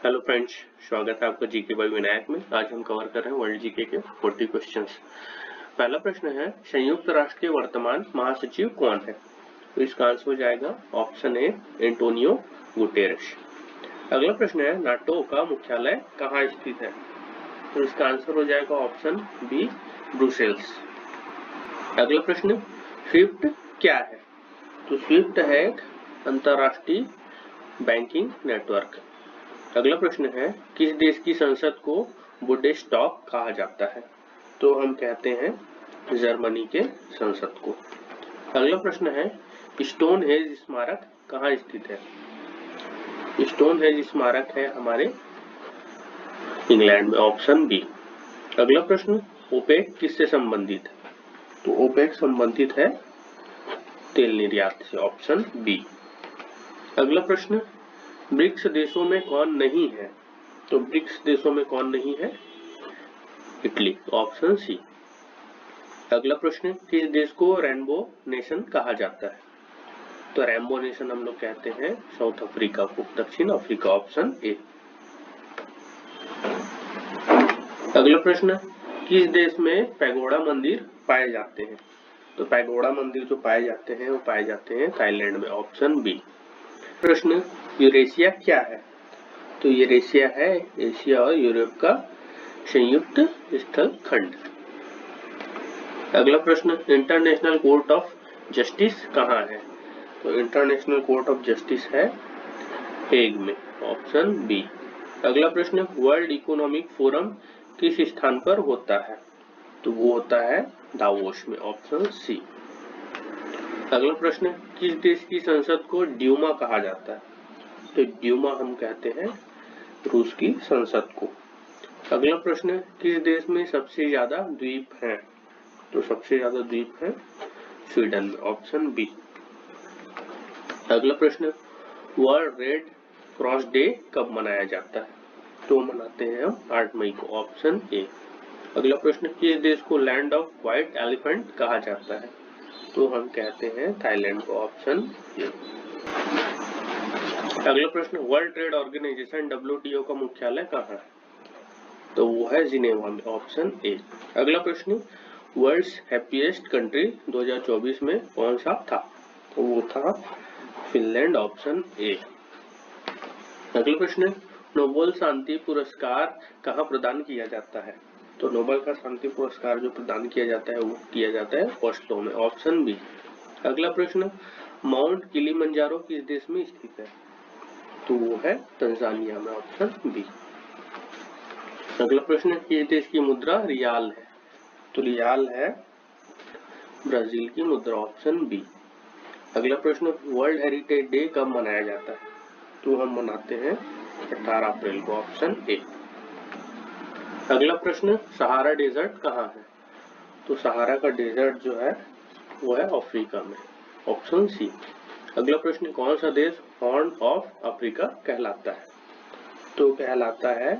Hello friends, स्वागत है आपका जीके बाय विनायक में। आज हम कवर कर रहे हैं वर्ल्ड जीके के 40 क्वेश्चंस। पहला प्रश्न है, संयुक्त राष्ट्र के वर्तमान महासचिव कौन है? तो इसका आंसर हो जाएगा ऑप्शन ए एंटोनियो गुटेरेस। अगला प्रश्न है, नाटो का मुख्यालय कहाँ स्थित है? तो इसका आंसर हो जाएगा ऑप्शन बी ब्रुसेल्स। अगला प्रश्न, स्विफ्ट क्या है? तो स्विफ्ट है एक अंतरराष्ट्रीय बैंकिंग नेटवर्क। अगला प्रश्न है, किस देश की संसद को बुंडेस्टैग कहा जाता है? तो हम कहते हैं जर्मनी के संसद को। अगला प्रश्न है, स्टोनहेंज स्मारक कहाँ स्थित है? स्टोनहेंज स्मारक है हमारे इंग्लैंड में, ऑप्शन बी। अगला प्रश्न, ओपेक किससे संबंधित है? तो ओपेक संबंधित है तेल निर्यात से, ऑप्शन बी। अगला प्रश्न, ब्रिक्स देशों में कौन नहीं है? तो ब्रिक्स देशों में कौन नहीं है? Italy, option C. अगला प्रश्न, किस देश को रेनबो नेशन कहा जाता है? तो रेनबो नेशन हम लोग कहते हैं साउथ अफ्रीका को, दक्षिण अफ्रीका, ऑप्शन ए। अगला प्रश्न, किस देश में पैगोडा मंदिर पाए जाते हैं? तो पैगोडा मंदिर जो पाए जाते हैं वो पाए जाते हैं थाईलैंड में, ऑप्शन बी। प्रश्न, यूरेशिया क्या है? तो यूरेशिया है एशिया और यूरोप का संयुक्त स्थल खंड। अगला प्रश्न, इंटरनेशनल कोर्ट ऑफ जस्टिस कहाँ है? तो इंटरनेशनल कोर्ट ऑफ जस्टिस है हेग में, ऑप्शन बी। अगला प्रश्न, वर्ल्ड इकोनॉमिक फोरम किस स्थान पर होता है? तो वो होता है दावोस में, ऑप्शन सी। अगला प्रश्न, किस देश की संसद को ड्यूमा कहा जाता है? तो ड्यूमा हम कहते हैं रूस की संसद को। अगला प्रश्न, किस देश में सबसे ज्यादा द्वीप हैं? तो सबसे ज्यादा द्वीप है स्वीडन में, ऑप्शन बी। अगला प्रश्न, वर्ल्ड रेड क्रॉस डे कब मनाया जाता है? तो मनाते हैं हम 8 मई को, ऑप्शन ए। अगला प्रश्न, किस देश को लैंड ऑफ व्हाइट एलिफेंट कहा जाता है? तो हम कहते हैं थाईलैंड को, ऑप्शन ए। अगला प्रश्न, वर्ल्ड ट्रेड ऑर्गेनाइजेशन WTO का मुख्यालय कहाँ है? तो वो है जिनेवा में, ऑप्शन ए। अगला प्रश्न, वर्ल्ड्स हैप्पीएस्ट कंट्री 2024 में कौन सा था? तो वो था फिनलैंड, ऑप्शन ए। अगला प्रश्न, नोबेल शांति पुरस्कार कहाँ प्रदान किया जाता है? तो नोबेल का शांति पुरस्कार जो प्रदान किया जाता है वो किया जाता है ओस्लो में, ऑप्शन बी। अगला प्रश्न, माउंट किलिमंजारो किस देश में स्थित है? तो वो है तंजानिया में, ऑप्शन बी। अगला प्रश्न, किस देश की मुद्रा रियाल है? तो रियाल है ब्राजील की मुद्रा, ऑप्शन बी। अगला प्रश्न, वर्ल्ड हेरिटेज डे कब मनाया जाता है? तो हम मनाते हैं 18 अप्रैल को, ऑप्शन ए। अगला प्रश्न, सहारा डेजर्ट कहाँ है? तो सहारा का डेजर्ट जो है वो है अफ्रीका में, ऑप्शन सी। अगला प्रश्न, कौन सा देश हॉर्न ऑफ अफ्रीका कहलाता है? तो कहलाता है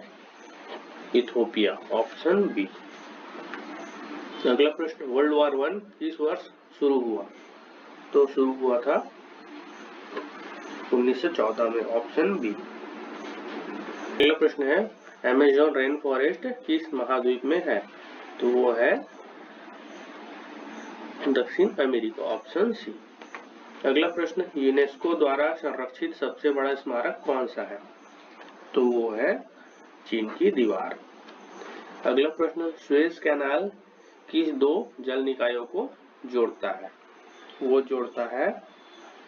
इथियोपिया, ऑप्शन बी। अगला प्रश्न, वर्ल्ड वॉर 1 किस वर्ष शुरू हुआ? तो शुरू हुआ था 1914 में, ऑप्शन बी। अगला प्रश्न है, अमेज़न रेन फॉरेस्ट किस महाद्वीप में है? तो वो है दक्षिण अमेरिका, ऑप्शन सी। अगला प्रश्न, यूनेस्को द्वारा संरक्षित सबसे बड़ा स्मारक कौन सा है? तो वो है चीन की दीवार। अगला प्रश्न, सुएज कैनाल किस दो जल निकायों को जोड़ता है? वो जोड़ता है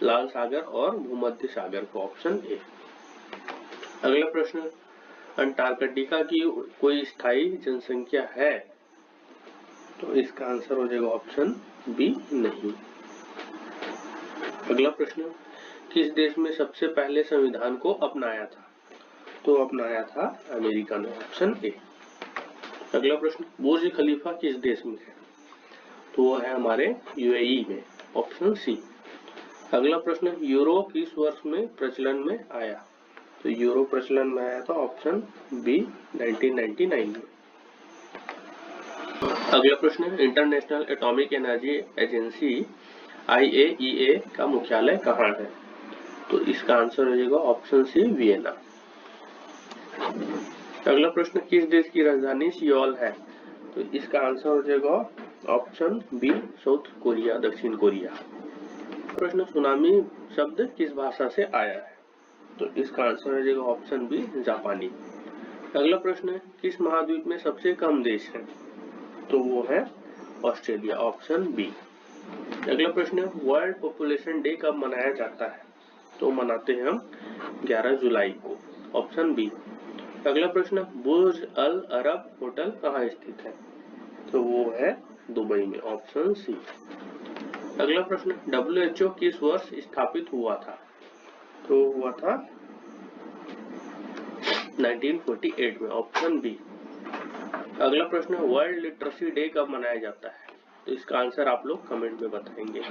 लाल सागर और भूमध्य सागर को, ऑप्शन ए। अगला प्रश्न, अंटार्कटिका की कोई स्थायी जनसंख्या है? तो इसका आंसर हो जाएगा ऑप्शन बी, नहीं। अगला प्रश्न, किस देश में सबसे पहले संविधान को अपनाया था? तो अपनाया था अमेरिका ने, ऑप्शन ए। अगला प्रश्न, बुर्ज खलीफा किस देश में है? तो वो है हमारे यूएई में, ऑप्शन सी। अगला प्रश्न, यूरो किस वर्ष में प्रचलन में आया? तो यूरो प्रचलन में आया था, ऑप्शन बी 1999 में। अगला प्रश्न, international atomic energy agency IAEA का मुख्यालय कहाँ है? तो इसका आंसर हो जाएगा ऑप्शन सी वियना। अगला प्रश्न, किस देश की राजधानी सियोल है? तो इसका आंसर हो जाएगा ऑप्शन बी, साउथ कोरिया, दक्षिण कोरिया। प्रश्न, सुनामी शब्द किस भाषा से आया है? तो इसका आंसर हो जाएगा ऑप्शन बी, जापानी। अगला प्रश्न, किस महाद्वीप में सबसे कम देश हैं? तो वो है ऑस्ट्रेलिया, ऑप्शन बी। अगला प्रश्न, वर्ल्ड पॉपुलेशन डे कब मनाया जाता है? तो मनाते हैं हम 11 जुलाई को, ऑप्शन बी। अगला प्रश्न, बुर्ज अल अरब होटल कहाँ स्थित है? तो वो है दुबई में, ऑप्शन सी। अगला प्रश्न, WHO किस वर्ष स्थापित हुआ था? तो हुआ था 1948 में, ऑप्शन बी। अगला प्रश्न, वर्ल्ड लिटरेसी डे कब मनाया जाता है? तो इसका आंसर आप लोग कमेंट में बताएंगे।